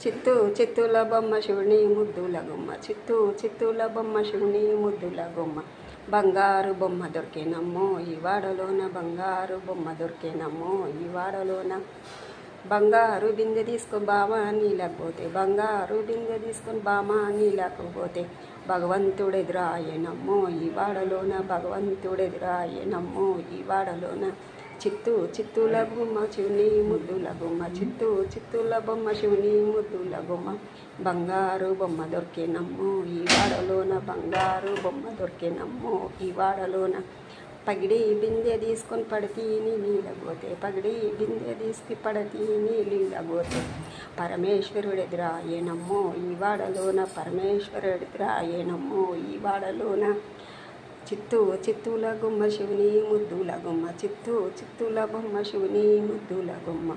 చిత్తూ చిత్తూల బొమ్మ శివుని ముద్దుల గుమ్మ, చిత్తూ చిత్తూల బొమ్మ శివుని ముద్దుల గుమ్మ. బంగారు బొమ్మ దొరికేనమ్మో ఈ వాడలోన, బంగారు బొమ్మ దొరికేనమ్మో ఈ వాడలోన. బంగారు బిందె తీసుకొని బామా నీళ్ళకపోతే, బంగారు బిందె తీసుకొని బామా నీళ్ళకపోతే, భగవంతుడెదురాయనమ్మో ఈ వాడలోన, భగవంతుడెదురాయనమ్మో ఈ వాడలోన. చిత్తూ చిత్తూల బొమ్మ శివుని ముద్దుల గుమ్మ, చిత్తూ చిత్తూల బొమ్మ శివుని ముద్దుల గుమ్మ. బంగారు బొమ్మ దొరికేనమ్మో ఈ వాడలోన, బంగారు బొమ్మ దొరికేనమ్మో ఈ వాడలోన. పగిడి బిందె తీసుకొని పడతీని నీళ్ళపోతే, పగిడి బిందె తీసుకు పడతీని నీళ్ళపోతే, పరమేశ్వరుడెదురాయనమ్మో ఈ వాడలోన, పరమేశ్వరుడెదురాయనమ్మో ఈ వాడలోన. చిత్తూ చిత్తూల గుమ్మ శివుని ముద్దుల గుమ్మ, చిత్తూ చిత్తూల బొమ్మ శివుని ముద్దుల గుమ్మ.